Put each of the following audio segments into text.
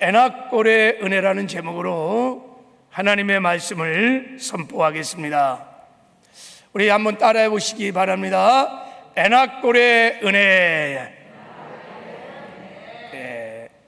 에낙골의 은혜라는 제목으로 하나님의 말씀을 선포하겠습니다. 우리 한번 따라해 보시기 바랍니다. 에낙골의 은혜.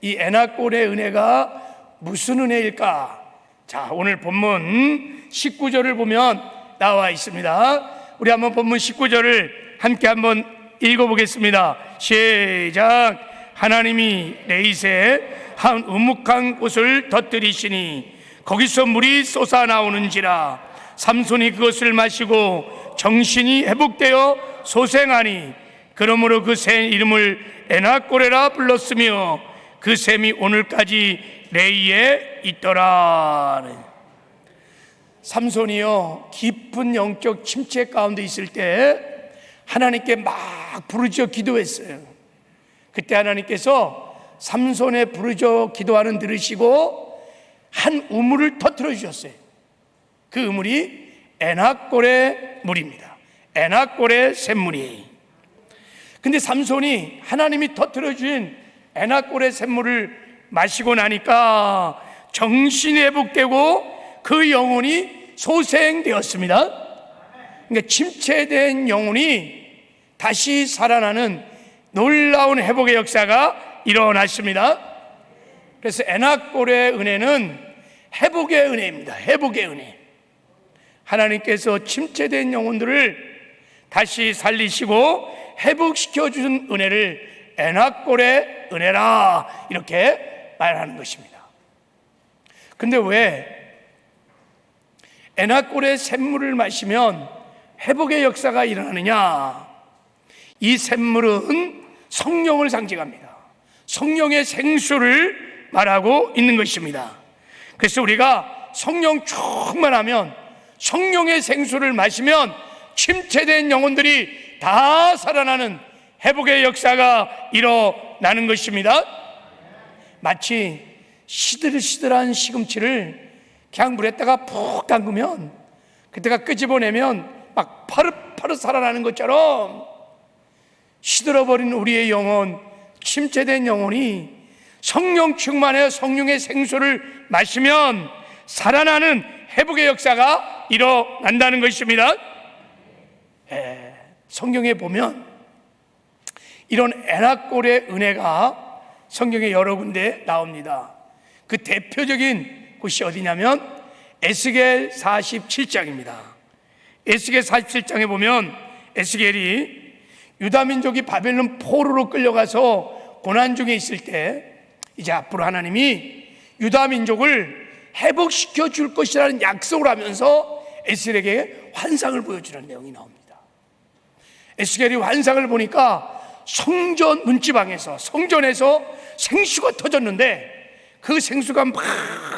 이 에낙골의 은혜가 무슨 은혜일까? 자, 오늘 본문 19절을 보면 나와 있습니다. 우리 한번 본문 19절을 함께 한번 읽어보겠습니다. 시작. 하나님이 레이세 한 우묵한 곳을 터뜨리시니 거기서 물이 솟아나오는지라. 삼손이 그것을 마시고 정신이 회복되어 소생하니 그러므로 그 새 이름을 에낙골이라 불렀으며 그 샘이 오늘까지 레이에 있더라. 삼손이요, 깊은 영적 침체 가운데 있을 때 하나님께 막 부르짖어 기도했어요. 그때 하나님께서 삼손의 부르짖어 기도하는 들으시고 한 우물을 터뜨려 주셨어요. 그 우물이 에낙골의 물입니다. 에낙골의 샘물이. 근데 삼손이 하나님이 터뜨려 주신 에낙골의 샘물을 마시고 나니까 정신이 회복되고 그 영혼이 소생되었습니다. 그러니까 침체된 영혼이 다시 살아나는 놀라운 회복의 역사가 일어났습니다. 그래서 에낙골의 은혜는 회복의 은혜입니다. 회복의 은혜. 하나님께서 침체된 영혼들을 다시 살리시고 회복시켜 주신 은혜를 에낙골의 은혜라 이렇게 말하는 것입니다. 근데 왜 에낙골의 샘물을 마시면 회복의 역사가 일어나느냐? 이 샘물은 성령을 상징합니다. 성령의 생수를 말하고 있는 것입니다. 그래서 우리가 성령 충만하면, 성령의 생수를 마시면 침체된 영혼들이 다 살아나는 회복의 역사가 일어나는 것입니다. 마치 시들시들한 시금치를 그냥 물에다가 푹 담그면 그때가 끄집어내면 막 파릇파릇 살아나는 것처럼 시들어버린 우리의 영혼, 침체된 영혼이 성령 충만해 성령의 생수를 마시면 살아나는 회복의 역사가 일어난다는 것입니다. 성경에 보면 이런 에낙골의 은혜가 성경에 여러 군데 나옵니다. 그 대표적인 곳이 어디냐면 에스겔 47장입니다. 에스겔 47장에 보면 에스겔이 유다민족이 바벨론 포로로 끌려가서 고난 중에 있을 때 이제 앞으로 하나님이 유다민족을 회복시켜 줄 것이라는 약속을 하면서 에스겔에게 환상을 보여주는 내용이 나옵니다. 에스겔이 환상을 보니까 성전 문지방에서, 성전에서 생수가 터졌는데 그 생수가 막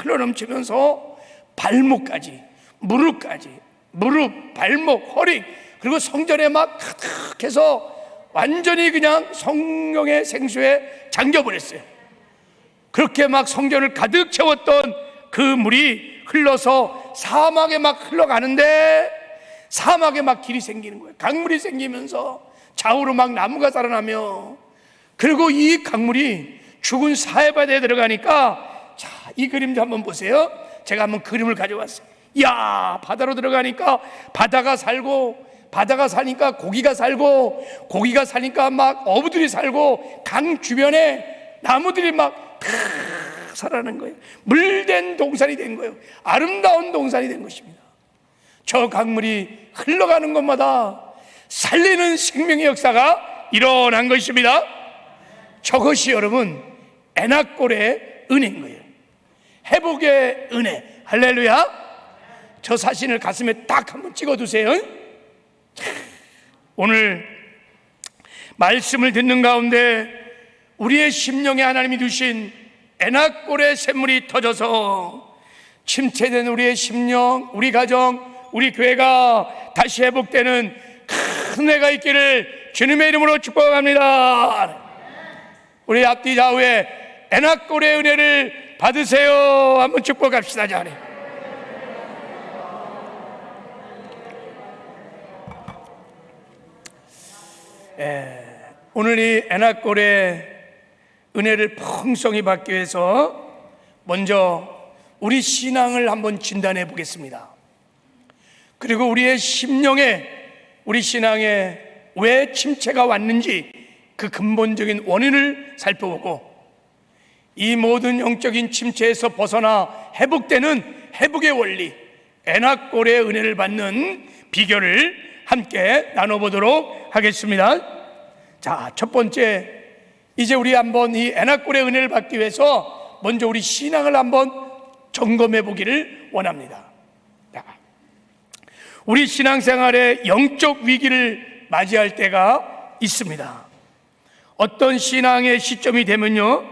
흘러넘치면서 발목까지, 무릎까지, 무릎, 발목, 허리, 그리고 성전에 막 가득해서 완전히 그냥 성령의 생수에 잠겨버렸어요. 그렇게 막 성전을 가득 채웠던 그 물이 흘러서 사막에 막 흘러가는데 사막에 막 길이 생기는 거예요. 강물이 생기면서 좌우로 막 나무가 자라나며, 그리고 이 강물이 죽은 사해바다에 들어가니까, 자, 이 그림 좀 한번 보세요. 제가 한번 그림을 가져왔어요. 이야, 바다로 들어가니까 바다가 살고, 바다가 사니까 고기가 살고, 고기가 사니까 막 어부들이 살고, 강 주변에 나무들이 막 살아나는 거예요. 물된 동산이 된 거예요. 아름다운 동산이 된 것입니다. 저 강물이 흘러가는 곳마다 살리는 생명의 역사가 일어난 것입니다. 저것이 여러분 에낙골의 은혜인 거예요. 회복의 은혜. 할렐루야. 저 사진을 가슴에 딱 한번 찍어두세요. 오늘 말씀을 듣는 가운데 우리의 심령에 하나님이 두신 에낙골의 샘물이 터져서 침체된 우리의 심령, 우리 가정, 우리 교회가 다시 회복되는 큰 은혜가 있기를 주님의 이름으로 축복합니다. 우리 앞뒤 좌우에 에낙골의 은혜를 받으세요. 한번 축복합시다. 자리. 오늘 이 에낙골의 은혜를 풍성히 받기 위해서 먼저 우리 신앙을 한번 진단해 보겠습니다. 그리고 우리의 심령에, 우리 신앙에 왜 침체가 왔는지 그 근본적인 원인을 살펴보고, 이 모든 영적인 침체에서 벗어나 회복되는 회복의 원리, 에나꼴의 은혜를 받는 비결을 함께 나눠보도록 하겠습니다. 자, 첫 번째, 이제 우리 한번 이 에나꼴의 은혜를 받기 위해서 먼저 우리 신앙을 한번 점검해 보기를 원합니다. 우리 신앙생활에 영적 위기를 맞이할 때가 있습니다. 어떤 신앙의 시점이 되면요,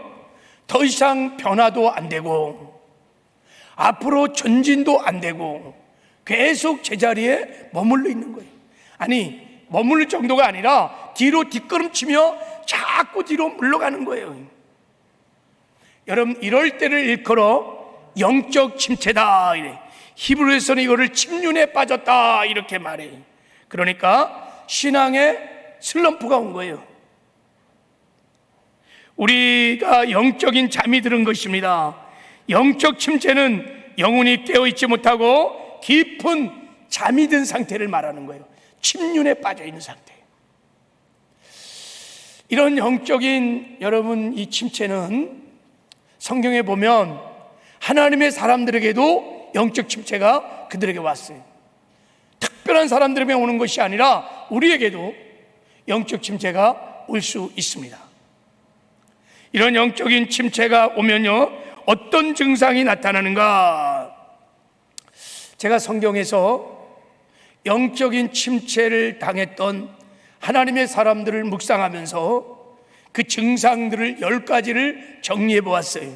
더 이상 변화도 안 되고 앞으로 전진도 안 되고 계속 제자리에 머물러 있는 거예요. 아니, 머무를 정도가 아니라 뒤로 뒷걸음치며 자꾸 뒤로 물러가는 거예요. 여러분, 이럴 때를 일컬어 영적 침체다 이래. 히브리서는 이거를 침륜에 빠졌다 이렇게 말해. 그러니까 신앙에 슬럼프가 온 거예요. 우리가 영적인 잠이 들은 것입니다. 영적 침체는 영혼이 깨어있지 못하고 깊은 잠이 든 상태를 말하는 거예요. 침륜에 빠져 있는 상태. 이런 영적인, 여러분, 이 침체는 성경에 보면 하나님의 사람들에게도 영적 침체가 그들에게 왔어요. 특별한 사람들에게 오는 것이 아니라 우리에게도 영적 침체가 올 수 있습니다. 이런 영적인 침체가 오면요, 어떤 증상이 나타나는가? 제가 성경에서 영적인 침체를 당했던 하나님의 사람들을 묵상하면서 그 증상들을 10가지를 정리해 보았어요.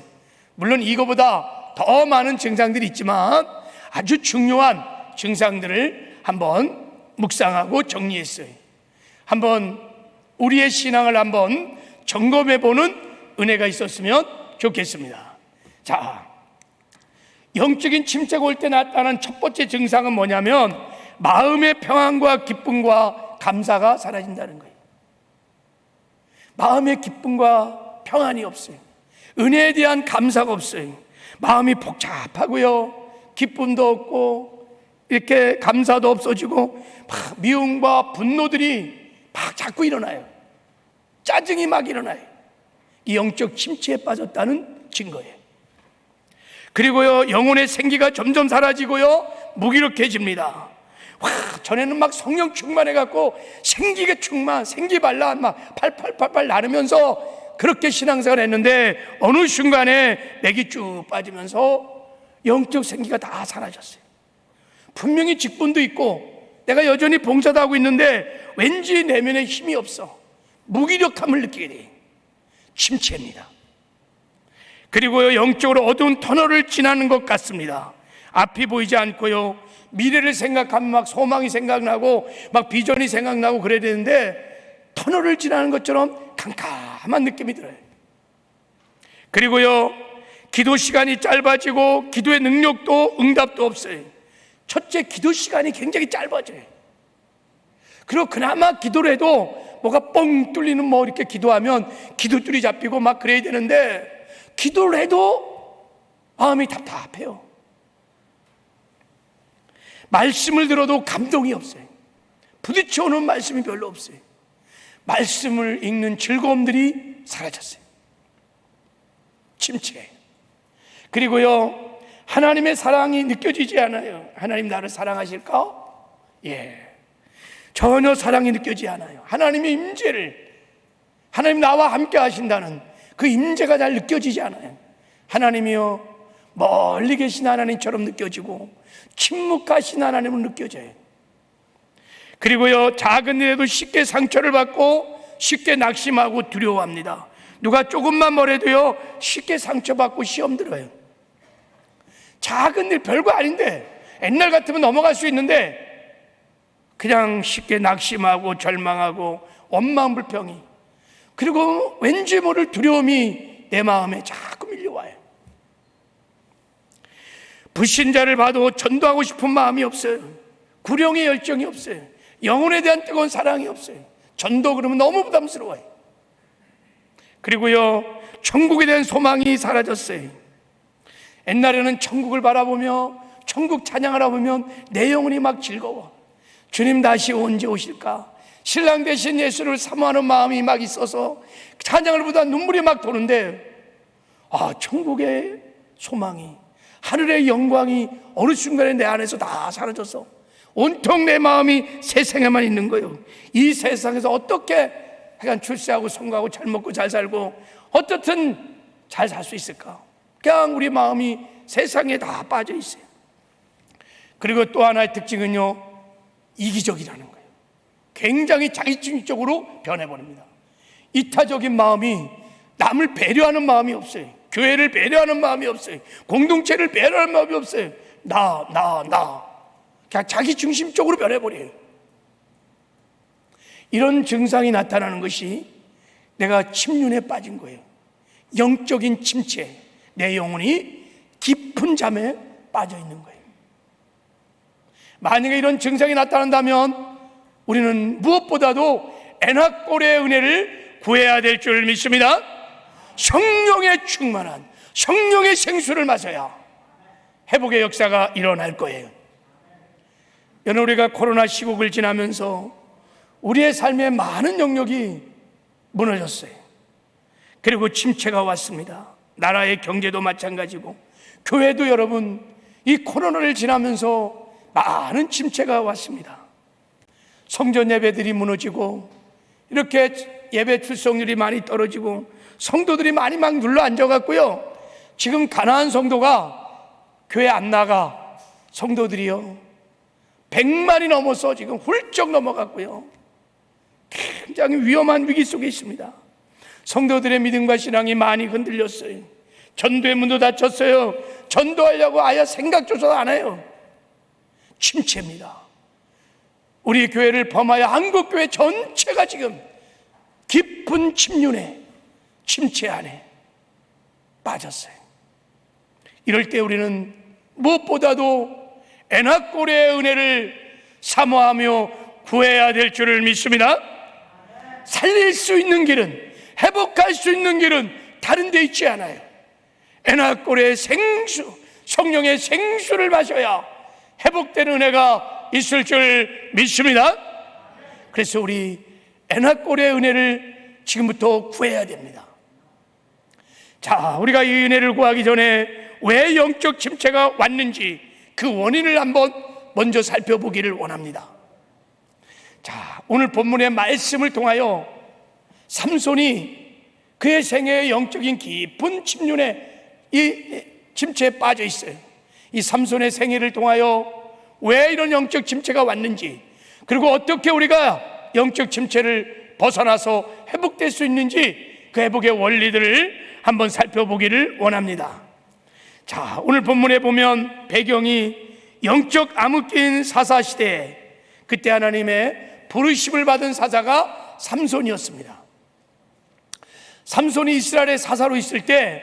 물론 이거보다 더 많은 증상들이 있지만 아주 중요한 증상들을 한번 묵상하고 정리했어요. 한번 우리의 신앙을 한번 점검해 보는 은혜가 있었으면 좋겠습니다. 자, 영적인 침체가 올 때 나타나는 첫 번째 증상은 뭐냐면 마음의 평안과 기쁨과 감사가 사라진다는 거예요. 마음의 기쁨과 평안이 없어요. 은혜에 대한 감사가 없어요. 마음이 복잡하고요, 기쁨도 없고 이렇게 감사도 없어지고 막 미움과 분노들이 막 자꾸 일어나요. 짜증이 막 일어나요. 이 영적 침체에 빠졌다는 증거예요. 그리고요, 영혼의 생기가 점점 사라지고요, 무기력해집니다. 와, 전에는 막 성령 충만해갖고 생기게 충만, 생기발랄 막 팔팔팔팔 나르면서 그렇게 신앙생활을 했는데 어느 순간에 맥이 쭉 빠지면서 영적 생기가 다 사라졌어요. 분명히 직분도 있고 내가 여전히 봉사도 하고 있는데 왠지 내면에 힘이 없어. 무기력함을 느끼게 돼요. 침체입니다. 그리고요, 영적으로 어두운 터널을 지나는 것 같습니다. 앞이 보이지 않고요, 미래를 생각하면 막 소망이 생각나고 막 비전이 생각나고 그래야 되는데 터널을 지나는 것처럼 캄캄한 느낌이 들어요. 그리고요, 기도 시간이 짧아지고 기도의 능력도 응답도 없어요. 첫째, 기도 시간이 굉장히 짧아져요. 그리고 그나마 기도를 해도 뭐가 뻥 뚫리는 뭐 이렇게 기도하면 기도줄이 잡히고 막 그래야 되는데 기도를 해도 마음이 답답해요. 말씀을 들어도 감동이 없어요. 부딪혀오는 말씀이 별로 없어요. 말씀을 읽는 즐거움들이 사라졌어요. 침체. 그리고요, 하나님의 사랑이 느껴지지 않아요. 하나님 나를 사랑하실까? 예, 전혀 사랑이 느껴지지 않아요. 하나님의 임재를, 하나님 나와 함께 하신다는 그 임재가 잘 느껴지지 않아요. 하나님이요, 멀리 계신 하나님처럼 느껴지고 침묵하신 하나님은 느껴져요. 그리고요, 작은 일에도 쉽게 상처를 받고 쉽게 낙심하고 두려워합니다. 누가 조금만 뭐래도요, 쉽게 상처받고 시험 들어요. 작은 일 별거 아닌데 옛날 같으면 넘어갈 수 있는데 그냥 쉽게 낙심하고 절망하고 원망불평이, 그리고 왠지 모를 두려움이 내 마음에 자꾸 밀려와요. 불신자를 봐도 전도하고 싶은 마음이 없어요. 구령의 열정이 없어요. 영혼에 대한 뜨거운 사랑이 없어요. 전도 그러면 너무 부담스러워요. 그리고요, 천국에 대한 소망이 사라졌어요. 옛날에는 천국을 바라보며 천국 찬양을 하면 내 영혼이 막 즐거워. 주님 다시 언제 오실까? 신랑 되신 예수를 사모하는 마음이 막 있어서 찬양을 보다 눈물이 막 도는데, 천국의 소망이, 하늘의 영광이 어느 순간에 내 안에서 다 사라져서 온통 내 마음이 세상에만 있는 거예요. 이 세상에서 어떻게 하여간 출세하고 성공하고 잘 먹고 잘 살고 어떻든 잘 살 수 있을까? 그냥 우리 마음이 세상에 다 빠져 있어요. 그리고 또 하나의 특징은요, 이기적이라는 거예요. 굉장히 자기중심적으로 변해버립니다. 이타적인 마음이, 남을 배려하는 마음이 없어요. 교회를 배려하는 마음이 없어요. 공동체를 배려하는 마음이 없어요. 나 그냥 자기중심적으로 변해버려요. 이런 증상이 나타나는 것이 내가 침륜에 빠진 거예요. 영적인 침체, 내 영혼이 깊은 잠에 빠져 있는 거예요. 만약에 이런 증상이 나타난다면 우리는 무엇보다도 엔하골의 은혜를 구해야 될 줄 믿습니다. 성령에 충만한, 성령의 생수를 마셔야 회복의 역사가 일어날 거예요. 여러분, 우리가 코로나 시국을 지나면서 우리의 삶의 많은 영역이 무너졌어요. 그리고 침체가 왔습니다. 나라의 경제도 마찬가지고, 교회도 여러분 이 코로나를 지나면서 많은 침체가 왔습니다. 성전 예배들이 무너지고, 이렇게 예배 출석률이 많이 떨어지고, 성도들이 많이 막 눌러 앉아갔고요. 지금 가난한 성도가 교회 안 나가. 성도들이요 100만이 넘어서 지금 훌쩍 넘어갔고요. 굉장히 위험한 위기 속에 있습니다. 성도들의 믿음과 신앙이 많이 흔들렸어요. 전도의 문도 닫혔어요. 전도하려고 아예 생각조차도 안 해요. 침체입니다. 우리 교회를 범하여 한국교회 전체가 지금 깊은 침륜에, 침체 안에 빠졌어요. 이럴 때 우리는 무엇보다도 엔하골의 은혜를 사모하며 구해야 될 줄을 믿습니다. 살릴 수 있는 길은, 회복할 수 있는 길은 다른 데 있지 않아요. 엔하골의 생수, 성령의 생수를 마셔야 회복되는 은혜가 있을 줄 믿습니다. 그래서 우리 엔하골의 은혜를 지금부터 구해야 됩니다. 자, 우리가 이 은혜를 구하기 전에 왜 영적 침체가 왔는지 그 원인을 한번 먼저 살펴보기를 원합니다. 자, 오늘 본문의 말씀을 통하여 삼손이 그의 생애의 영적인 깊은 침륜에, 이 침체에 빠져 있어요. 이 삼손의 생애를 통하여 왜 이런 영적 침체가 왔는지, 그리고 어떻게 우리가 영적 침체를 벗어나서 회복될 수 있는지, 그 회복의 원리들을 한번 살펴보기를 원합니다. 자, 오늘 본문에 보면 배경이 영적 암흑기인 사사시대에 그때 하나님의 부르심을 받은 사사가 삼손이었습니다. 삼손이 이스라엘의 사사로 있을 때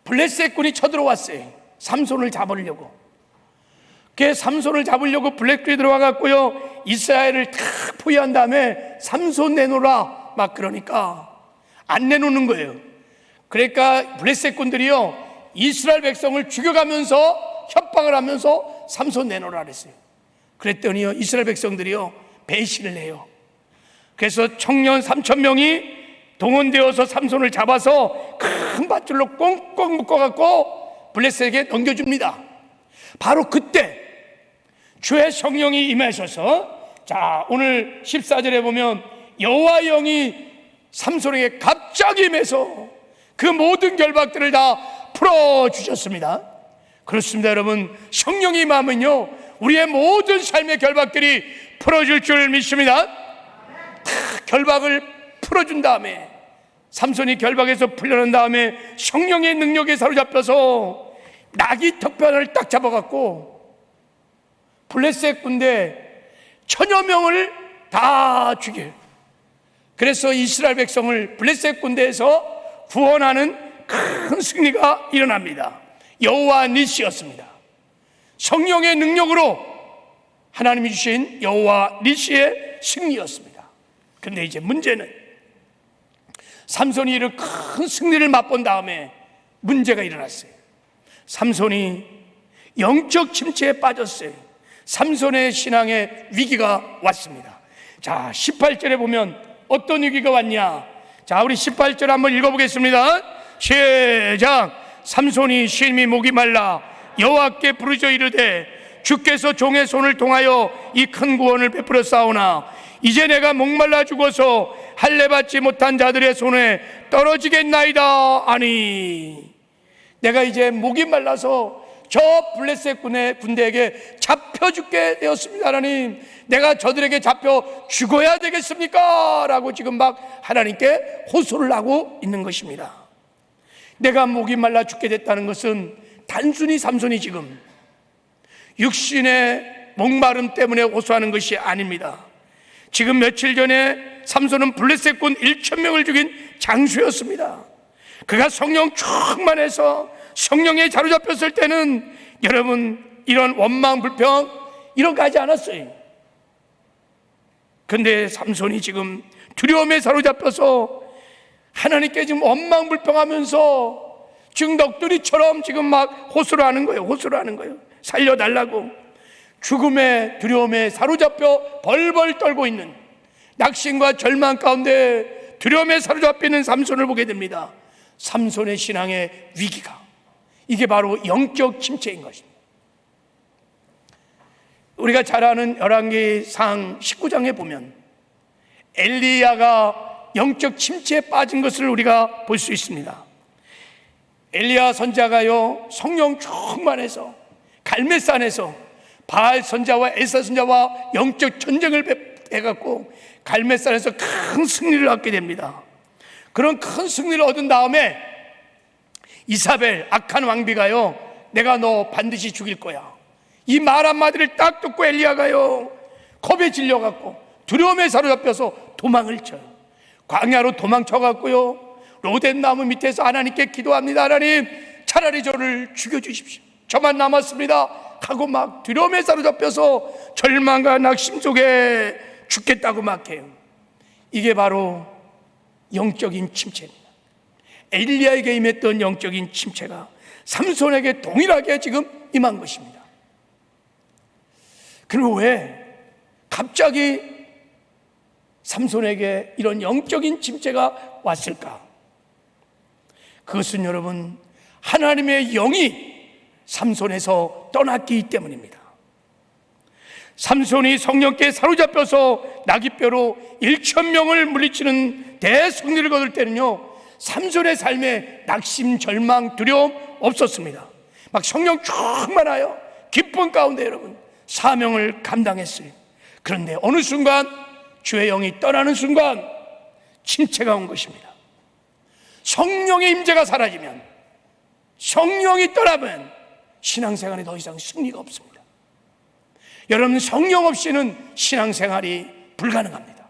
블레셋군이 쳐들어왔어요. 삼손을 잡으려고. 그 삼손을 잡으려고 블레셋군이 들어와갖고요, 이스라엘을 다 포위한 다음에 삼손 내놓으라 막 그러니까 안 내놓는 거예요. 그러니까 블레셋군들이요 이스라엘 백성을 죽여가면서 협박을 하면서 삼손 내놓으라 그랬어요. 그랬더니요 이스라엘 백성들이요 배신을 해요. 그래서 청년 3,000명이 동원되어서 삼손을 잡아서 큰 밧줄로 꽁꽁 묶어갖고 블레셋에게 넘겨줍니다. 바로 그때 주의 성령이 임하셔서, 자, 오늘 14절에 보면 여호와의 영이 삼손에게 갑자기 임해서 그 모든 결박들을 다 풀어주셨습니다. 그렇습니다, 여러분. 성령이 임하면요 우리의 모든 삶의 결박들이 풀어줄 줄 믿습니다. 다 결박을 풀어준 다음에, 삼손이 결박에서 풀려난 다음에 성령의 능력에 사로잡혀서 나귀 턱뼈를 딱 잡아갖고 블레셋 군대 1,000여 명을 다 죽여요. 그래서 이스라엘 백성을 블레셋 군대에서 구원하는 큰 승리가 일어납니다. 여호와 니시였습니다. 성령의 능력으로 하나님이 주신 여호와 니시의 승리였습니다. 그런데 이제 문제는 삼손이 이런 큰 승리를 맛본 다음에 문제가 일어났어요. 삼손이 영적 침체에 빠졌어요. 삼손의 신앙의 위기가 왔습니다. 자, 18절에 보면 어떤 위기가 왔냐? 자, 우리 18절 한번 읽어보겠습니다. 시작. 삼손이 심히 목이 말라 여호와께 부르짖어 이르되 주께서 종의 손을 통하여 이 큰 구원을 베풀어 싸우나 이제 내가 목말라 죽어서 할례 받지 못한 자들의 손에 떨어지겠나이다 아니, 내가 이제 목이 말라서 저 블레셋 군대에게 잡혀 죽게 되었습니다. 하나님, 내가 저들에게 잡혀 죽어야 되겠습니까? 라고 지금 막 하나님께 호소를 하고 있는 것입니다. 내가 목이 말라 죽게 됐다는 것은 단순히 삼손이 지금 육신의 목마름 때문에 호소하는 것이 아닙니다. 지금 며칠 전에 삼손은 블레셋군 1,000명을 죽인 장수였습니다. 그가 성령 충만해서 성령에 사로잡혔을 때는 여러분 이런 원망 불평 이런 거 하지 않았어요. 근데 삼손이 지금 두려움에 사로잡혀서 하나님께 지금 원망 불평하면서 지금 넋두리처럼 지금 막 호소를 하는 거예요. 호소를 하는 거예요. 살려달라고. 죽음의 두려움에 사로잡혀 벌벌 떨고 있는, 낙심과 절망 가운데 두려움에 사로잡히는 삼손을 보게 됩니다. 삼손의 신앙의 위기가, 이게 바로 영적 침체인 것입니다. 우리가 잘 아는 열왕기상 19장에 보면 엘리야가 영적 침체에 빠진 것을 우리가 볼 수 있습니다. 엘리야 선자가요, 성령 충만해서 갈멜산에서 바알 선자와 엘사 선자와 영적 전쟁을 해갖고 갈멜산에서 큰 승리를 얻게 됩니다. 그런 큰 승리를 얻은 다음에 이사벨 악한 왕비가요, 내가 너 반드시 죽일 거야, 이 말 한마디를 딱 듣고 엘리야가요 겁에 질려갖고 두려움에 사로잡혀서 도망을 쳐요. 광야로 도망쳐갖고요 로덴 나무 밑에서 하나님께 기도합니다. 하나님, 차라리 저를 죽여주십시오, 저만 남았습니다 하고 막 두려움에 사로잡혀서 절망과 낙심 속에 죽겠다고 막 해요. 이게 바로 영적인 침체입니다. 엘리야에게 임했던 영적인 침체가 삼손에게 동일하게 지금 임한 것입니다. 그리고 왜 갑자기 삼손에게 이런 영적인 침체가 왔을까? 그것은 여러분, 하나님의 영이 삼손에서 떠났기 때문입니다. 삼손이 성령께 사로잡혀서 나귀뼈로 1,000명을 물리치는 대승리를 거둘 때는요, 삼손의 삶에 낙심, 절망, 두려움 없었습니다. 막 성령 충만하여 기쁨 가운데 여러분 사명을 감당했어요. 그런데 어느 순간 주의 영이 떠나는 순간 침체가 온 것입니다. 성령의 임재가 사라지면, 성령이 떠나면 신앙생활에 더 이상 승리가 없습니다. 여러분, 성령 없이는 신앙생활이 불가능합니다.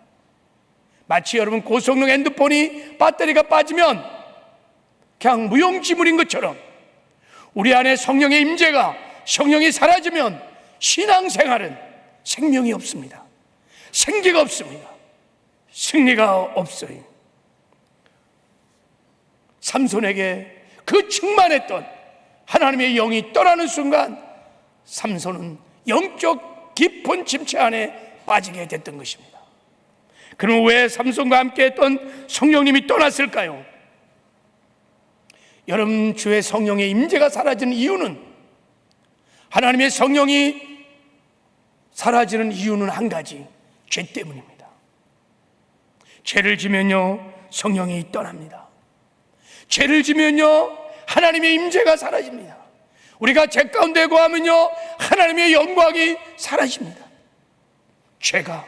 마치 여러분 고성능 핸드폰이 배터리가 빠지면 그냥 무용지물인 것처럼 우리 안에 성령의 임재가, 성령이 사라지면 신앙생활은 생명이 없습니다. 생기가 없습니다. 승리가 없어요. 삼손에게 그 충만했던 하나님의 영이 떠나는 순간 삼손은 영적 깊은 침체 안에 빠지게 됐던 것입니다. 그럼 왜 삼손과 함께 했던 성령님이 떠났을까요? 여러분, 주의 성령의 임재가 사라지는 이유는, 하나님의 성령이 사라지는 이유는 한 가지, 죄 때문입니다. 죄를 지면요 성령이 떠납니다. 죄를 지면요 하나님의 임재가 사라집니다. 우리가 죄 가운데 거하면요 하나님의 영광이 사라집니다. 죄가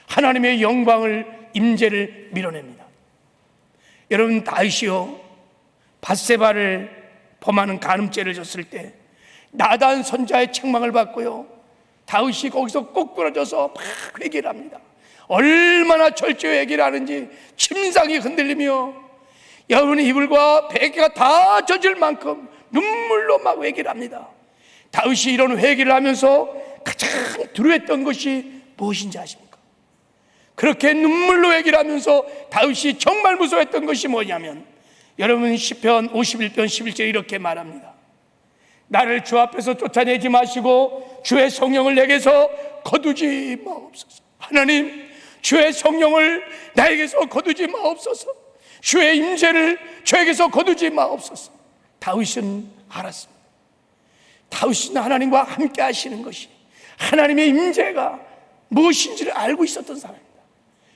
하나님의 영광을, 임재를 밀어냅니다. 여러분, 다윗이요 밧세바를 범하는 간음죄를 졌을 때 나단 선자의 책망을 받고요 다윗이 거기서 꼬꾸라져서 막 회개를 합니다. 얼마나 철저히 회개를 하는지 침상이 흔들리며 여러분 이불과 베개가 다 젖을 만큼 눈물로 막 회개를 합니다. 다윗이 이런 회개를 하면서 가장 두려웠던 것이 무엇인지 아십니까? 그렇게 눈물로 회개를 하면서 다윗이 정말 무서워했던 것이 뭐냐면, 여러분 시편 51편 11절에 이렇게 말합니다. 나를 주 앞에서 쫓아내지 마시고 주의 성령을 내게서 거두지 마옵소서. 하나님, 주의 성령을 나에게서 거두지 마옵소서. 주의 임재를 저에게서 거두지 마옵소서. 다윗은 알았습니다. 다윗은 하나님과 함께 하시는 것이, 하나님의 임재가 무엇인지를 알고 있었던 사람입니다.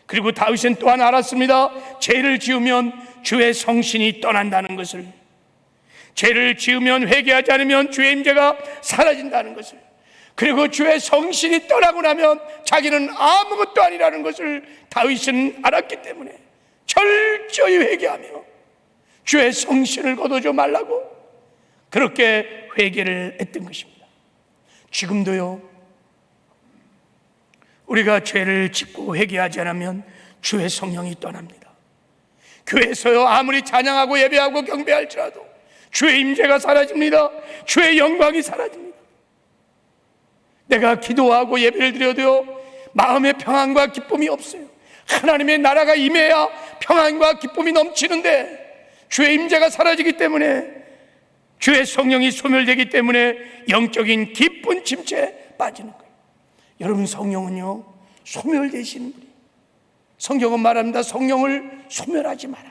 그리고 다윗은 또한 알았습니다. 죄를 지으면 주의 성신이 떠난다는 것을, 죄를 지으면 회개하지 않으면 주의 임재가 사라진다는 것을, 그리고 주의 성신이 떠나고 나면 자기는 아무것도 아니라는 것을 다윗은 알았기 때문에 철저히 회개하며 주의 성신을 거둬줘 말라고 그렇게 회개를 했던 것입니다. 지금도요, 우리가 죄를 짓고 회개하지 않으면 주의 성령이 떠납니다. 교회에서요, 아무리 찬양하고 예배하고 경배할지라도 주의 임재가 사라집니다. 주의 영광이 사라집니다. 내가 기도하고 예배를 드려도요, 마음의 평안과 기쁨이 없어요. 하나님의 나라가 임해야 평안과 기쁨이 넘치는데 주의 임재가 사라지기 때문에, 주의 성령이 소멸되기 때문에 영적인 기쁜 침체에 빠지는 거예요. 여러분, 성령은요, 소멸되시는 분이에요. 성경은 말합니다. 성령을 소멸하지 마라.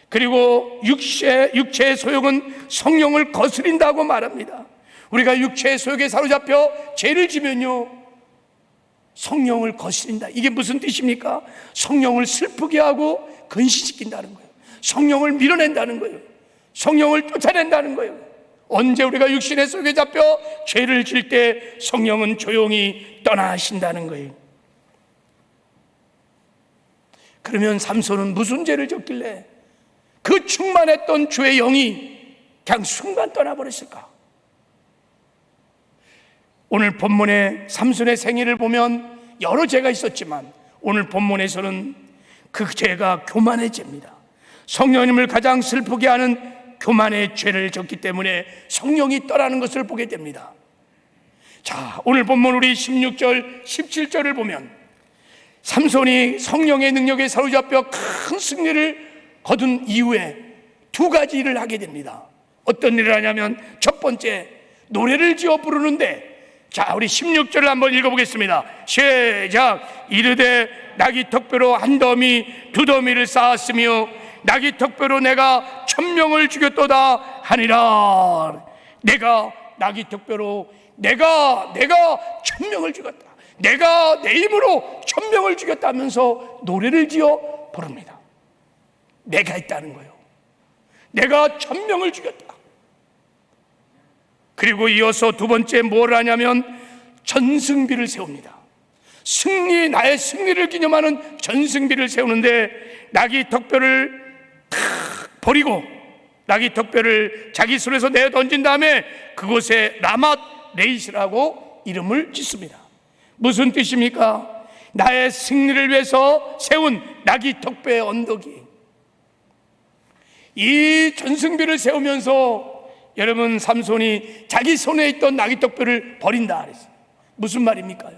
그리고 육체의 소욕은 성령을 거스린다고 말합니다. 우리가 육체의 소욕에 사로잡혀 죄를 지면요, 성령을 거스린다. 이게 무슨 뜻입니까? 성령을 슬프게 하고 근신시킨다는 거예요. 성령을 밀어낸다는 거예요. 성령을 쫓아낸다는 거예요. 언제 우리가 육신의 속에 잡혀 죄를 질 때 성령은 조용히 떠나신다는 거예요. 그러면 삼손은 무슨 죄를 졌길래 그 충만했던 주의 영이 그냥 순간 떠나버렸을까? 오늘 본문의 삼손의 생애를 보면 여러 죄가 있었지만 오늘 본문에서는 그 죄가 교만의 죄입니다. 성령님을 가장 슬프게 하는 교만의 죄를 졌기 때문에 성령이 떠나는 것을 보게 됩니다. 자, 오늘 본문 우리 16절, 17절을 보면 삼손이 성령의 능력에 사로잡혀 큰 승리를 거둔 이후에 두 가지 일을 하게 됩니다. 어떤 일을 하냐면 첫 번째, 노래를 지어 부르는데, 자, 우리 16절을 한번 읽어보겠습니다. 시작. 이르되 낙이 턱뼈로 한 더미 두 더미를 쌓았으며 낙이 턱뼈로 내가 1000명을 죽였도다 하니라. 내가 낙이 턱뼈로 내가 1000명을 죽였다. 내가 내 힘으로 1000명을 죽였다면서 노래를 지어 부릅니다. 내가 했다는 거예요. 내가 1000명을 죽였다. 그리고 이어서 두 번째 뭘 하냐면 전승비를 세웁니다. 나의 승리를 기념하는 전승비를 세우는데 낙이 턱뼈를 탁 버리고 낙이 턱뼈를 자기 손에서 내어 던진 다음에 그곳에 라맛 레이시라고 이름을 짓습니다. 무슨 뜻입니까? 나의 승리를 위해서 세운 낙이 턱뼈의 언덕이, 이 전승비를 세우면서 여러분, 삼손이 자기 손에 있던 낙이 턱뼈를 버린다 그랬어요. 무슨 말입니까?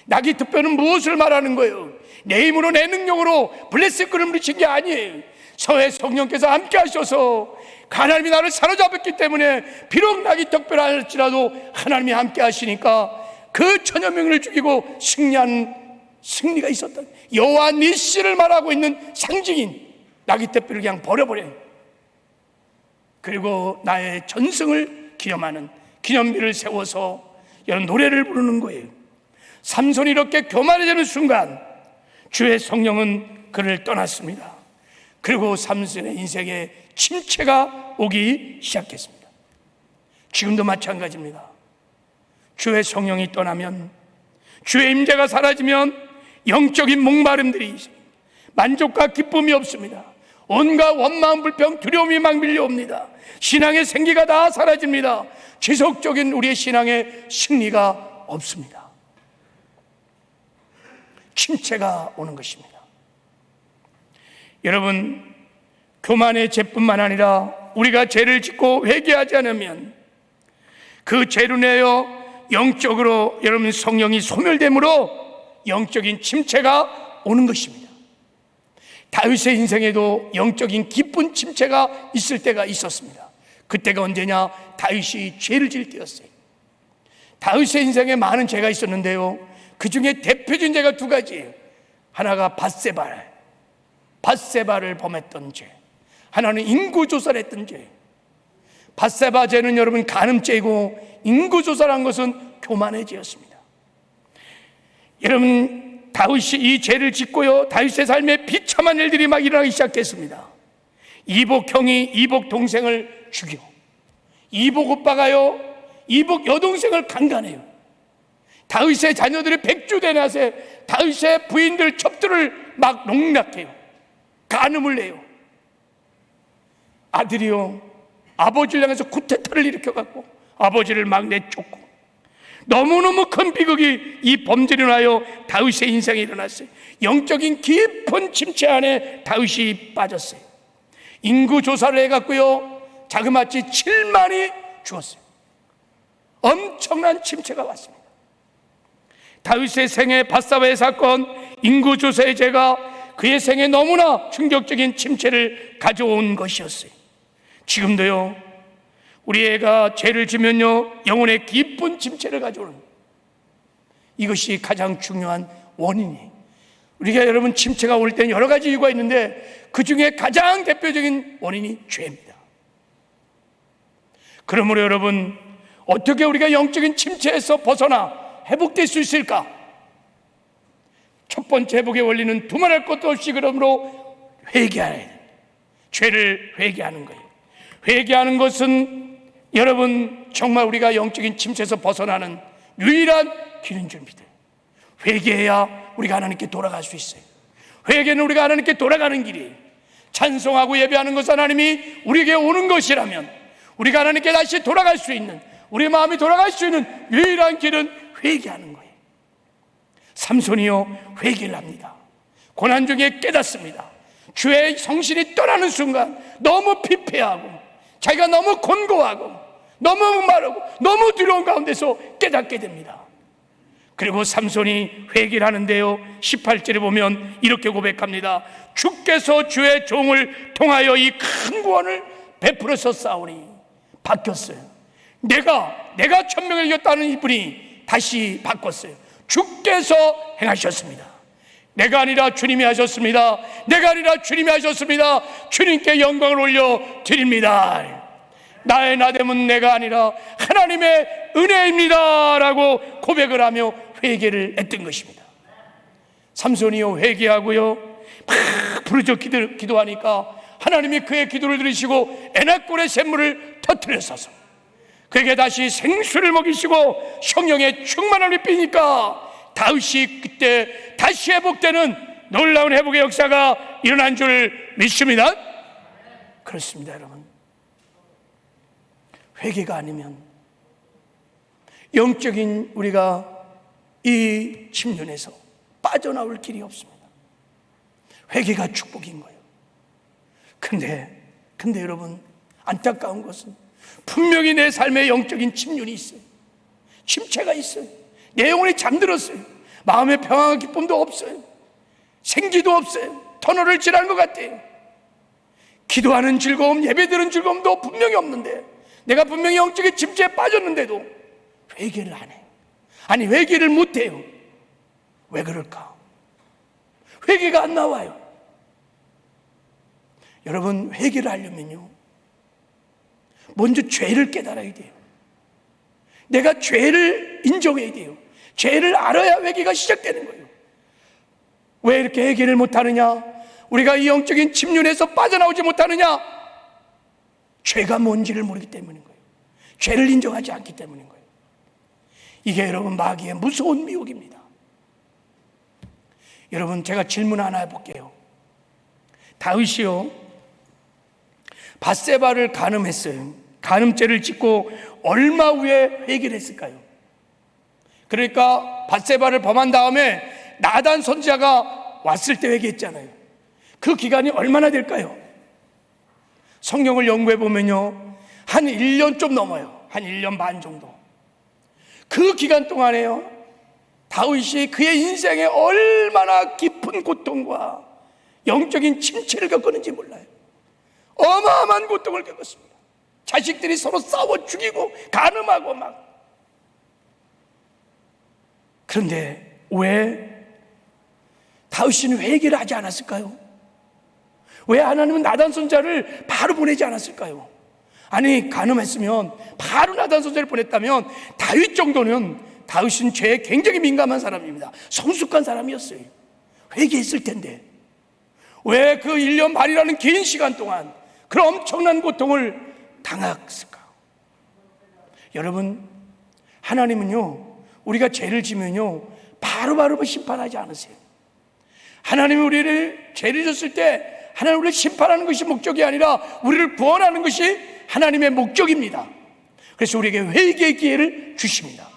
낙이 턱뼈는 무엇을 말하는 거예요? 내 힘으로, 내 능력으로 블레셋군을 물리친 게 아니에요. 서해 성령께서 함께 하셔서 하나님이 나를 사로잡았기 때문에 비록 낙이 턱뼈라 할지라도 하나님이 함께 하시니까 그 1000여 명을 죽이고 승리한 승리가 있었다. 여호와 니시를 말하고 있는 상징인 낙이 턱뼈를 그냥 버려버려요. 그리고 나의 전승을 기념하는 기념비를 세워서 이런 노래를 부르는 거예요. 삼손이 이렇게 교만해지는 순간 주의 성령은 그를 떠났습니다. 그리고 삼손의 인생에 침체가 오기 시작했습니다. 지금도 마찬가지입니다. 주의 성령이 떠나면, 주의 임재가 사라지면 영적인 목마름들이 있습니다. 만족과 기쁨이 없습니다. 온갖 원망, 불평, 두려움이 막 밀려옵니다. 신앙의 생기가 다 사라집니다. 지속적인 우리의 신앙의 승리가 없습니다. 침체가 오는 것입니다. 여러분, 교만의 죄뿐만 아니라 우리가 죄를 짓고 회개하지 않으면 그 죄로 인하여 영적으로 여러분 성령이 소멸됨으로 영적인 침체가 오는 것입니다. 다윗의 인생에도 영적인 기쁜 침체가 있을 때가 있었습니다. 그때가 언제냐? 다윗이 죄를 지을 때였어요. 다윗의 인생에 많은 죄가 있었는데요, 그 중에 대표적인 죄가 두 가지예요. 하나가 밧세바를 범했던 죄, 하나는 인구조사를 했던 죄. 밧세바 죄는 여러분 간음죄이고, 인구조사라는 것은 교만의 죄였습니다. 여러분, 다윗이 이 죄를 짓고요, 다윗의 삶에 비참한 일들이 막 일어나기 시작했습니다. 이복 형이 이복 동생을 죽여, 이복 오빠가요 이복 여동생을 강간해요. 다윗의 자녀들이 백주대낮에 다윗의 부인들 첩들을 막 농락해요. 간음을 해요. 아들이요 아버지를 향해서 쿠데타를 일으켜갖고 아버지를 막 내쫓고, 너무너무 큰 비극이 이 범죄로 인하여 다윗의 인생에 일어났어요. 영적인 깊은 침체 안에 다윗이 빠졌어요. 인구조사를 해갖고요, 자그마치 7만이 죽었어요. 엄청난 침체가 왔습니다. 다윗의 생애 밧세바의 사건, 인구조사의 죄가 그의 생에 너무나 충격적인 침체를 가져온 것이었어요. 지금도요, 우리 애가 죄를 지면요, 영혼의 깊은 침체를 가져오는, 이것이 가장 중요한 원인이에요. 우리가 여러분 침체가 올 때는 여러 가지 이유가 있는데, 그 중에 가장 대표적인 원인이 죄입니다. 그러므로 여러분, 어떻게 우리가 영적인 침체에서 벗어나 회복될 수 있을까? 첫 번째 회복의 원리는 두말할 것도 없이 그러므로 회개해야 돼요. 죄를 회개하는 거예요. 회개하는 것은 여러분 정말 우리가 영적인 침체에서 벗어나는 유일한 길인 줄 믿어요. 회개해야 우리가 하나님께 돌아갈 수 있어요. 회개는 우리가 하나님께 돌아가는 길이에요. 찬송하고 예배하는 것은 하나님이 우리에게 오는 것이라면, 우리가 하나님께 다시 돌아갈 수 있는, 우리 마음이 돌아갈 수 있는 유일한 길은 회개하는 거예요. 삼손이요 회개를 합니다. 고난 중에 깨닫습니다. 주의 성신이 떠나는 순간 너무 피폐하고, 자기가 너무 곤고하고, 너무 목마르고, 너무 두려운 가운데서 깨닫게 됩니다. 그리고 삼손이 회개를 하는데요, 18절에 보면 이렇게 고백합니다. 주께서 주의 종을 통하여 이 큰 구원을 베풀으셨사오니, 바뀌었어요. 내가 천명을 이겼다는 이분이 다시 바꿨어요. 주께서 행하셨습니다. 내가 아니라 주님이 하셨습니다. 내가 아니라 주님이 하셨습니다. 주님께 영광을 올려 드립니다. 나의 나됨은 내가 아니라 하나님의 은혜입니다 라고 고백을 하며 회개를 했던 것입니다. 삼손이요 회개하고요 막 부르짖어 기도하니까 하나님이 그의 기도를 들으시고 에낙골의 샘물을 터뜨려서서 그에게 다시 생수를 먹이시고 성령의 충만함을 삐니까 다윗이 그때 다시 회복되는 놀라운 회복의 역사가 일어난 줄 믿습니다. 그렇습니다. 여러분, 회개가 아니면 영적인 우리가 이 침륜에서 빠져나올 길이 없습니다. 회개가 축복인 거예요. 근데 여러분, 안타까운 것은 분명히 내 삶에 영적인 침륜이 있어요. 침체가 있어요. 내 영혼이 잠들었어요. 마음의 평안과 기쁨도 없어요. 생기도 없어요. 터널을 지나는 것 같아요. 기도하는 즐거움, 예배드리는 즐거움도 분명히 없는데, 내가 분명히 영적인 침체에 빠졌는데도 회개를 안 해요. 아니, 회개를 못 해요. 왜 그럴까? 회개가 안 나와요. 여러분, 회개를 하려면요, 먼저 죄를 깨달아야 돼요. 내가 죄를 인정해야 돼요. 죄를 알아야 회개가 시작되는 거예요. 왜 이렇게 회개를 못하느냐? 우리가 이 영적인 침륜에서 빠져나오지 못하느냐? 죄가 뭔지를 모르기 때문인 거예요. 죄를 인정하지 않기 때문인 거예요. 이게 여러분 마귀의 무서운 미혹입니다. 여러분, 제가 질문 하나 해볼게요. 다윗이요 밧세바를 간음했어요. 간음죄를 짓고 얼마 후에 회개를 했을까요? 그러니까 밧세바를 범한 다음에 나단 선지자가 왔을 때 회개했잖아요. 그 기간이 얼마나 될까요? 성경을 연구해 보면요, 한 1년 좀 넘어요. 한 1년 반 정도. 그 기간 동안에요, 다윗이 그의 인생에 얼마나 깊은 고통과 영적인 침체를 겪었는지 몰라요. 어마어마한 고통을 겪었습니다. 자식들이 서로 싸워 죽이고 간음하고 막. 그런데 왜 다윗은 회개를 하지 않았을까요? 왜 하나님은 나단 선지자를 바로 보내지 않았을까요? 아니, 간음했으면 바로 나단 선지자를 보냈다면 다윗 정도는, 다윗은 죄에 굉장히 민감한 사람입니다. 성숙한 사람이었어요. 회개했을 텐데 왜 그 1년 반이라는 긴 시간 동안 그런 엄청난 고통을 당했을까? 여러분, 하나님은요, 우리가 죄를 지면요 바로바로 심판하지 않으세요. 하나님이 우리를 죄를 졌을 때 하나님 우리를 심판하는 것이 목적이 아니라 우리를 구원하는 것이 하나님의 목적입니다. 그래서 우리에게 회개의 기회를 주십니다.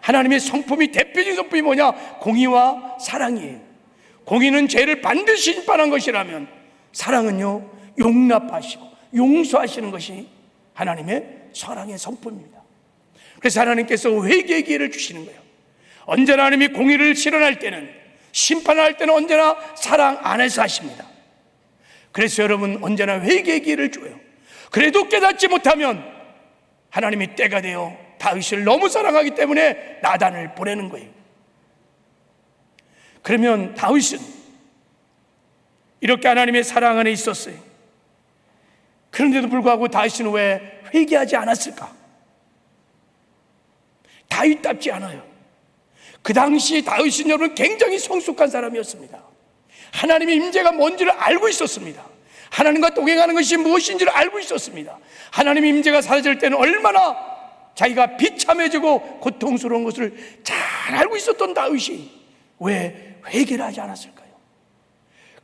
하나님의 성품이, 대표적인 성품이 뭐냐? 공의와 사랑이에요. 공의는 죄를 반드시 심판한 것이라면, 사랑은요 용납하시고 용서하시는 것이 하나님의 사랑의 성품입니다. 그래서 하나님께서 회개의 기회를 주시는 거예요. 언제나 하나님이 공의를 실현할 때는, 심판할 때는 언제나 사랑 안에서 하십니다. 그래서 여러분, 언제나 회개의 기회를 줘요. 그래도 깨닫지 못하면 하나님이 때가 되어 다윗을 너무 사랑하기 때문에 나단을 보내는 거예요. 그러면 다윗은 이렇게 하나님의 사랑 안에 있었어요. 그런데도 불구하고 다윗은 왜 회개하지 않았을까? 다윗답지 않아요. 그 당시 다윗은 여러분 굉장히 성숙한 사람이었습니다. 하나님의 임재가 뭔지를 알고 있었습니다. 하나님과 동행하는 것이 무엇인지를 알고 있었습니다. 하나님의 임재가 사라질 때는 얼마나 자기가 비참해지고 고통스러운 것을 잘 알고 있었던 다윗이 왜 회개를 하지 않았을까요?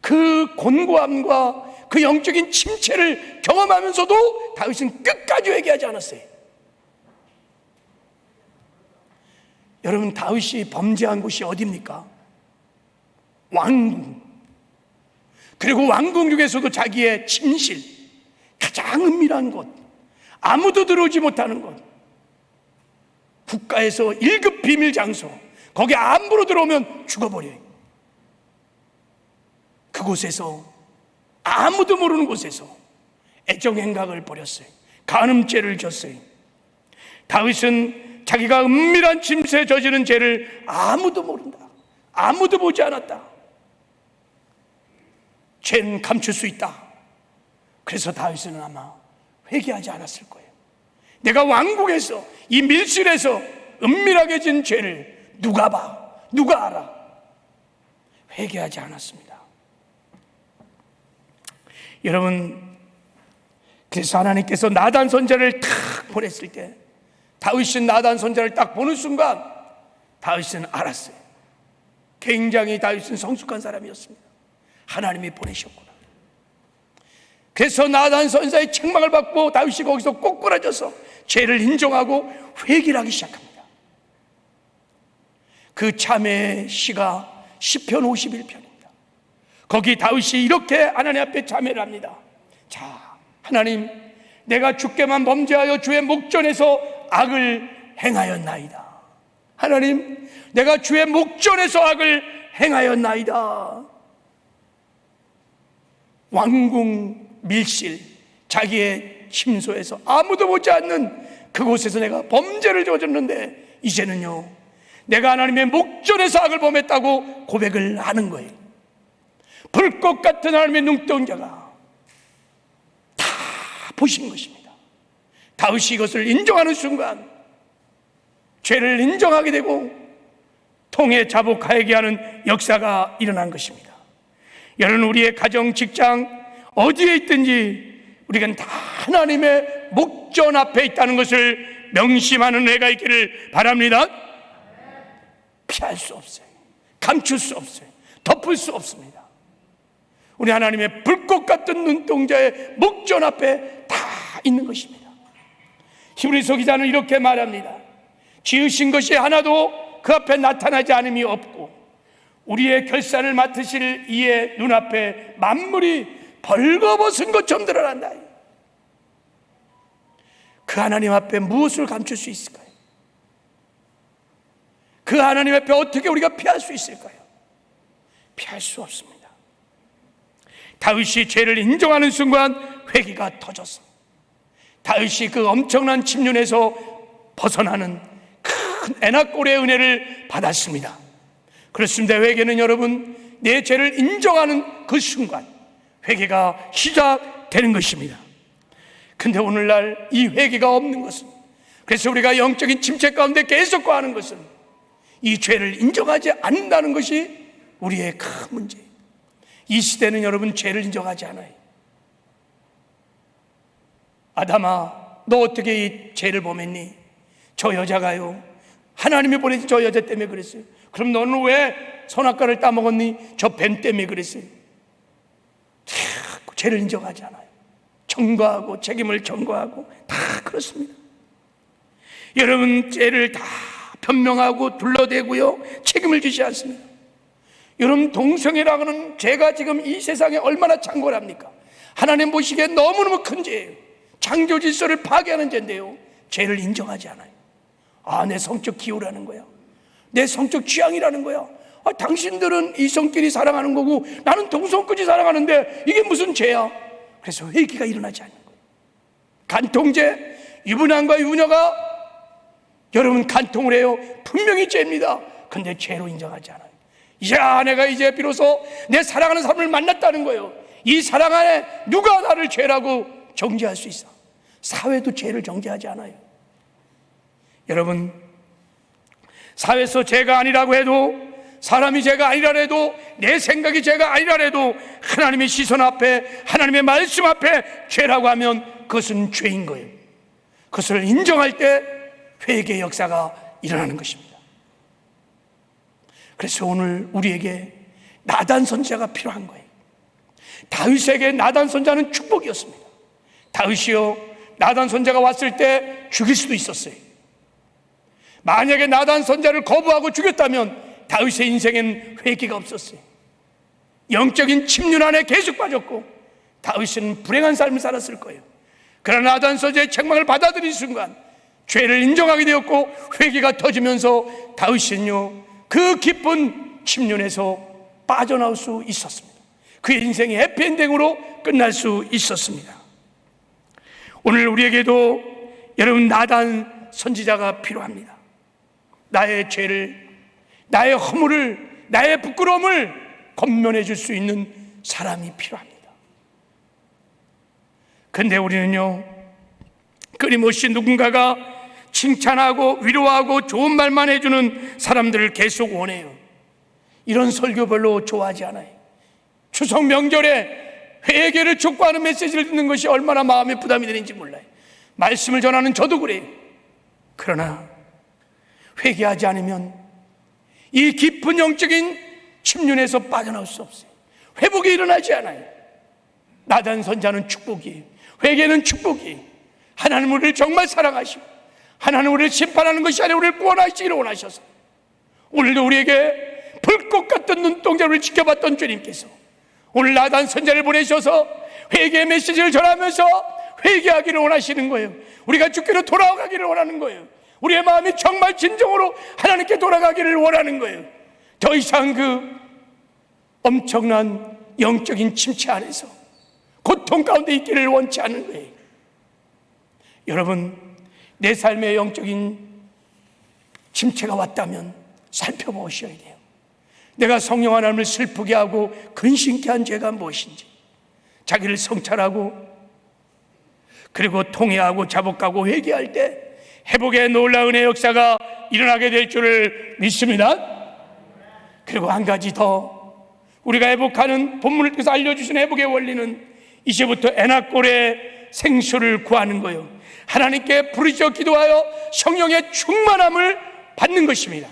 그 곤고함과 그 영적인 침체를 경험하면서도 다윗은 끝까지 회개하지 않았어요. 여러분, 다윗이 범죄한 곳이 어디입니까? 왕궁. 그리고 왕궁 중에서도 자기의 침실, 가장 은밀한 곳, 아무도 들어오지 못하는 곳, 국가에서 1급 비밀 장소, 거기 함부로 들어오면 죽어버려요. 그곳에서, 아무도 모르는 곳에서 애정행각을 벌였어요. 간음죄를 졌어요. 다윗은 자기가 은밀한 침체에 저지른 죄를 아무도 모른다, 아무도 보지 않았다. 죄는 감출 수 있다. 그래서 다윗은 아마 회개하지 않았을 거예요. 내가 왕궁에서, 이 밀실에서 은밀하게 진 죄를 누가 봐, 누가 알아? 회개하지 않았습니다. 여러분, 그래서 하나님께서 나단 선지자를 탁 보냈을 때, 다윗은 나단 선지자를 딱 보는 순간 다윗은 알았어요. 굉장히 다윗은 성숙한 사람이었습니다. 하나님이 보내셨구나. 그래서 나단 선지자의 책망을 받고 다윗이 거기서 꼬꾸라져서 죄를 인정하고 회개를 하기 시작합니다. 그 참회의 시가 시편 51편입니다. 거기 다윗이 이렇게 하나님 앞에 참회를 합니다. 자, 하나님, 내가 주께만 범죄하여 주의 목전에서 악을 행하였나이다. 하나님, 내가 주의 목전에서 악을 행하였나이다. 왕궁 밀실, 자기의 침소에서 아무도 보지 않는 그곳에서 내가 범죄를 저질렀는데, 이제는요 내가 하나님의 목전에서 악을 범했다고 고백을 하는 거예요. 불꽃 같은 하나님의 눈동자가 다 보신 것입니다. 다윗이 이것을 인정하는 순간 죄를 인정하게 되고 통해 자복하게 하는 역사가 일어난 것입니다. 여러분, 우리의 가정, 직장 어디에 있든지 우리가 다 하나님의 목전 앞에 있다는 것을 명심하는 애가 있기를 바랍니다. 피할 수 없어요. 감출 수 없어요. 덮을 수 없습니다. 우리 하나님의 불꽃 같은 눈동자의 목전 앞에 다 있는 것입니다. 히브리서 기자는 이렇게 말합니다. 지으신 것이 하나도 그 앞에 나타나지 않음이 없고 우리의 결산을 맡으실 이의 눈앞에 만물이 벌거벗은 것처럼 드러난다. 그 하나님 앞에 무엇을 감출 수 있을까요? 그 하나님 앞에 어떻게 우리가 피할 수 있을까요? 피할 수 없습니다. 다윗이 죄를 인정하는 순간 회개가 터졌어. 다윗이 그 엄청난 침륜에서 벗어나는 큰 에나골의 은혜를 받았습니다. 그렇습니다. 회개는 여러분, 내 죄를 인정하는 그 순간 회개가 시작되는 것입니다. 근데 오늘날 이 회개가 없는 것은, 그래서 우리가 영적인 침체 가운데 계속 거하는 것은 이 죄를 인정하지 않는다는 것이 우리의 큰 문제예요. 이 시대는 여러분 죄를 인정하지 않아요. 아담아, 너 어떻게 이 죄를 범했니? 저 여자가요, 하나님이 보내신 저 여자 때문에 그랬어요. 그럼 너는 왜 선악과를 따먹었니? 저 뱀 때문에 그랬어요. 죄를 인정하지 않아요. 전가하고 책임을 전가하고 다 그렇습니다. 여러분, 죄를 다 변명하고 둘러대고요, 책임을 지지 않습니다. 여러분, 동성애라고는 죄가 지금 이 세상에 얼마나 창궐합니까? 하나님 보시기에 너무너무 큰 죄예요. 창조 질서를 파괴하는 죄인데요, 죄를 인정하지 않아요. 내 성적 기호라는 거야, 내 성적 취향이라는 거야. 당신들은 이성끼리 사랑하는 거고 나는 동성끼리 사랑하는데 이게 무슨 죄야? 그래서 회개가 일어나지 않는 거예요. 간통죄, 유부남과 유부녀가 여러분 간통을 해요. 분명히 죄입니다. 근데 죄로 인정하지 않아요. 내가 이제 비로소 내 사랑하는 사람을 만났다는 거예요. 이 사랑 안에 누가 나를 죄라고 정죄할 수 있어? 사회도 죄를 정죄하지 않아요. 여러분, 사회에서 죄가 아니라고 해도, 사람이 죄가 아니라 해도, 내 생각이 죄가 아니라 해도 하나님의 시선 앞에, 하나님의 말씀 앞에 죄라고 하면 그것은 죄인 거예요. 그것을 인정할 때 회개의 역사가 일어나는 것입니다. 그래서 오늘 우리에게 나단 선지자가 필요한 거예요. 다윗에게 나단 선지자는 축복이었습니다. 다윗이요, 나단 선지자가 왔을 때 죽일 수도 있었어요. 만약에 나단 선지자를 거부하고 죽였다면 다윗의 인생엔 회개가 없었어요. 영적인 침륜 안에 계속 빠졌고 다윗은 불행한 삶을 살았을 거예요. 그러나 나단 선지자의 책망을 받아들인 순간 죄를 인정하게 되었고 회개가 터지면서 다윗은요, 그 깊은 침륜에서 빠져나올 수 있었습니다. 그의 인생이 해피엔딩으로 끝날 수 있었습니다. 오늘 우리에게도 여러분, 나단 선지자가 필요합니다. 나의 죄를, 나의 허물을, 나의 부끄러움을 권면해 줄 수 있는 사람이 필요합니다. 근데 우리는요, 끊임없이 누군가가 칭찬하고 위로하고 좋은 말만 해주는 사람들을 계속 원해요. 이런 설교 별로 좋아하지 않아요. 추석 명절에 회개를 촉구하는 메시지를 듣는 것이 얼마나 마음에 부담이 되는지 몰라요. 말씀을 전하는 저도 그래요. 그러나 회개하지 않으면 이 깊은 영적인 침륜에서 빠져나올 수 없어요. 회복이 일어나지 않아요. 나단 선지자는 축복이에요. 회개는 축복이에요. 하나님 우리를 정말 사랑하시고 하나님 우리를 심판하는 것이 아니라 우리를 구원하시기를 원하셔서 오늘도 우리에게 불꽃 같은 눈동자를 지켜봤던 주님께서 오늘 나단 선지자를 보내셔서 회개의 메시지를 전하면서 회개하기를 원하시는 거예요. 우리가 주께로 돌아가기를 원하는 거예요. 우리의 마음이 정말 진정으로 하나님께 돌아가기를 원하는 거예요. 더 이상 그 엄청난 영적인 침체 안에서 고통 가운데 있기를 원치 않는 거예요. 여러분, 내 삶의 영적인 침체가 왔다면 살펴보셔야 돼요. 내가 성령 하나님을 슬프게 하고 근심케 한 죄가 무엇인지, 자기를 성찰하고 그리고 통회하고 자복하고 회개할 때 회복의 놀라운 은혜의 역사가 일어나게 될 줄을 믿습니다. 그리고 한 가지 더, 우리가 회복하는 본문을 통해서 알려주신 회복의 원리는 이제부터 에나골의 생수를 구하는 거예요. 하나님께 부르짖어 기도하여 성령의 충만함을 받는 것입니다.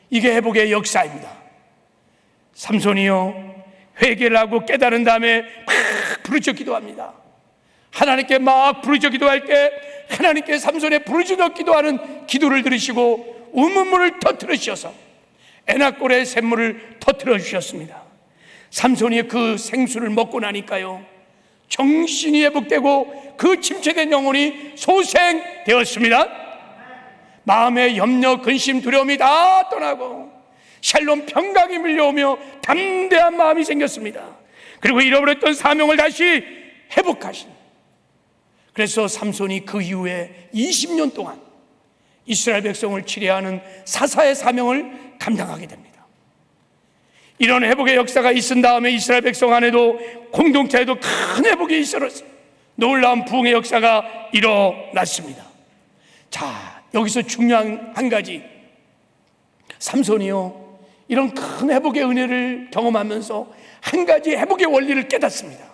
이게 회복의 역사입니다. 삼손이요, 회개를 하고 깨달은 다음에 막 부르짖어 기도합니다. 하나님께 막 부르짖어 기도할 때 하나님께 삼손의 부르짖어 기도하는 기도를 들으시고 우문물을 터뜨려 주셔서 에나골의 샘물을 터뜨려 주셨습니다. 삼손이 그 생수를 먹고 나니까요, 정신이 회복되고 그 침체된 영혼이 소생되었습니다. 마음의 염려, 근심, 두려움이 다 떠나고 샬롬 평강이 밀려오며 담대한 마음이 생겼습니다. 그리고 잃어버렸던 사명을 다시 회복하신 그래서 삼손이 그 이후에 20년 동안 이스라엘 백성을 치료하는 사사의 사명을 감당하게 됩니다. 이런 회복의 역사가 있은 다음에 이스라엘 백성 안에도 공동체에도 큰 회복이 있었어요. 놀라운 부흥의 역사가 일어났습니다. 자, 여기서 중요한 한 가지, 삼손이요, 이런 큰 회복의 은혜를 경험하면서 한 가지 회복의 원리를 깨닫습니다.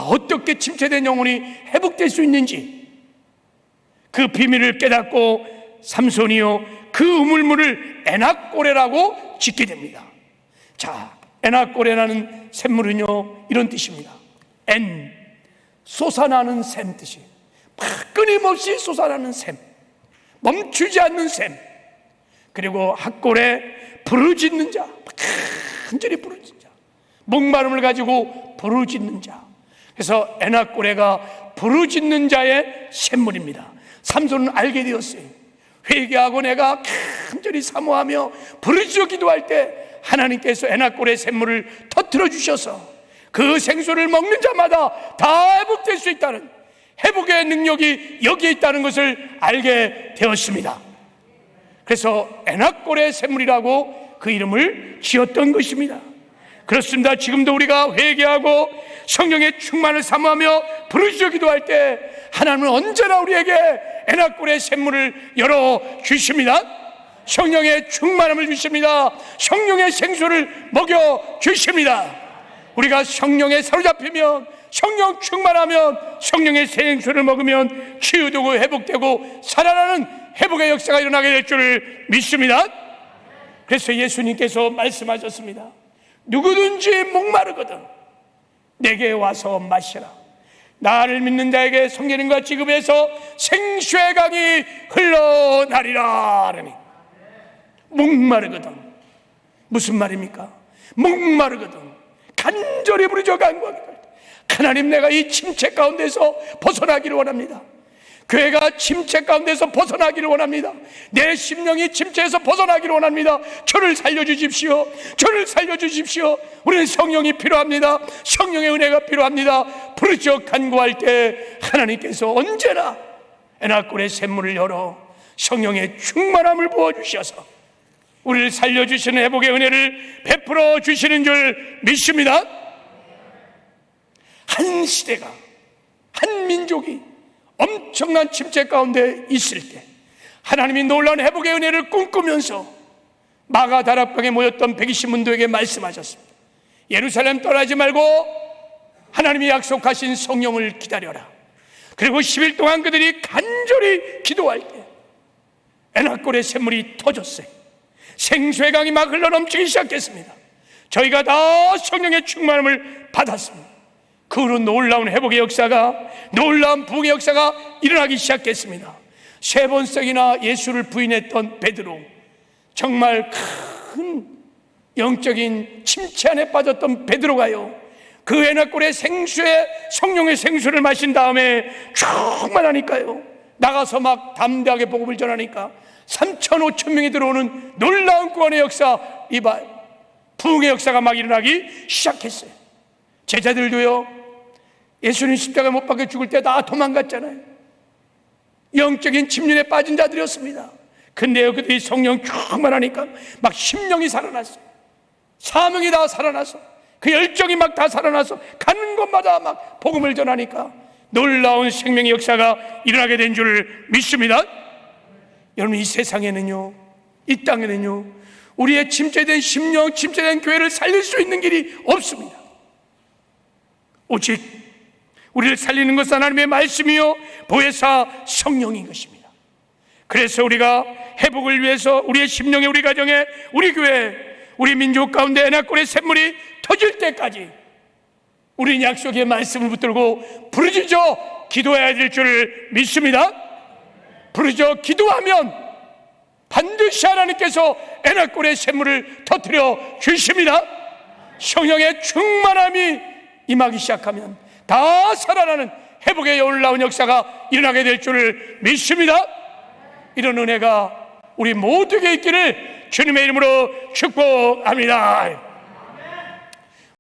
어떻게 침체된 영혼이 회복될 수 있는지 그 비밀을 깨닫고 삼손이요, 그 우물물을 에낙고레라고 짓게 됩니다. 자, 에낙고레라는 샘물은요, 이런 뜻입니다. 솟아나는 샘 뜻이, 끊임없이 솟아나는 샘, 멈추지 않는 샘. 그리고 학골에 부르짖는 자, 간절히 부르짖는 자, 목마름을 가지고 부르짖는 자. 그래서 에낙고레가 부르짖는 자의 샘물입니다. 삼손은 알게 되었어요. 회개하고 내가 간절히 사모하며 부르짖어 기도할 때 하나님께서 에낙고레 샘물을 터뜨려 주셔서 그 생수를 먹는 자마다 다 회복될 수 있다는, 회복의 능력이 여기에 있다는 것을 알게 되었습니다. 그래서 에낙고레 샘물이라고 그 이름을 지었던 것입니다. 그렇습니다. 지금도 우리가 회개하고 성령의 충만을 사모하며 부르짖어 기도할 때 하나님은 언제나 우리에게 에낙고레 샘물을 열어주십니다. 성령의 충만함을 주십니다. 성령의 생수를 먹여주십니다. 우리가 성령에 사로잡히면, 성령 충만하면, 성령의 생수를 먹으면 치유되고 회복되고 살아나는 회복의 역사가 일어나게 될 줄을 믿습니다. 그래서 예수님께서 말씀하셨습니다. 누구든지 목마르거든 내게 와서 마시라. 나를 믿는 자에게 성령님과 지급해서 생수의 강이 흘러나리라 하니. 목마르거든. 무슨 말입니까? 목마르거든 간절히 부르짖어 간구하기를, 하나님, 내가 이 침체 가운데서 벗어나기를 원합니다. 교회가 침체 가운데서 벗어나기를 원합니다. 내 심령이 침체에서 벗어나기를 원합니다. 저를 살려주십시오. 저를 살려주십시오. 우리는 성령이 필요합니다. 성령의 은혜가 필요합니다. 부르짖어 간구할 때 하나님께서 언제나 에낙고레 샘물을 열어 성령의 충만함을 부어주셔서 우리를 살려주시는 회복의 은혜를 베풀어 주시는 줄 믿습니다. 한 시대가, 한 민족이 엄청난 침체 가운데 있을 때 하나님이 놀라운 회복의 은혜를 꿈꾸면서 마가 다락방에 모였던 120문도에게 말씀하셨습니다. 예루살렘 떠나지 말고 하나님이 약속하신 성령을 기다려라. 그리고 10일 동안 그들이 간절히 기도할 때 에낙고레 샘물이 터졌어요. 생수의 강이 막 흘러넘치기 시작했습니다. 저희가 다 성령의 충만함을 받았습니다. 그 후로 놀라운 회복의 역사가, 놀라운 부흥의 역사가 일어나기 시작했습니다. 3번씩이나 예수를 부인했던 베드로, 정말 큰 영적인 침체 안에 빠졌던 베드로가요, 그 에낙고레 생수에 성령의 생수를 마신 다음에 충만하니까요, 나가서 막 담대하게 복음을 전하니까 3천 5천 명이 들어오는 놀라운 구원의 역사, 부흥의 역사가 막 일어나기 시작했어요. 제자들도요, 예수님 십자가에 못 박혀 죽을 때 다 도망갔잖아요. 영적인 침륜에 빠진 자들이었습니다. 근데요, 그들이 성령 충만하니까 막 심령이 살아났어요. 사명이 다 살아나서, 그 열정이 막 다 살아나서 가는 곳마다 막 복음을 전하니까 놀라운 생명의 역사가 일어나게 된 줄 믿습니다. 여러분, 이 세상에는요, 이 땅에는요, 우리의 침체된 심령, 침체된 교회를 살릴 수 있는 길이 없습니다. 오직 우리를 살리는 것은 하나님의 말씀이요 보혜사 성령인 것입니다. 그래서 우리가 회복을 위해서 우리의 심령에, 우리 가정에, 우리 교회, 우리 민족 가운데 에낙고레 샘물이 터질 때까지 우리는 약속의 말씀을 붙들고 부르짖어 기도해야 될 줄을 믿습니다. 부르짖어 기도하면 반드시 하나님께서 에낙고레 샘물을 터뜨려 주십니다. 성령의 충만함이 임하기 시작하면 다 살아나는 회복의 놀라운 역사가 일어나게 될 줄을 믿습니다. 이런 은혜가 우리 모두에게 있기를 주님의 이름으로 축복합니다.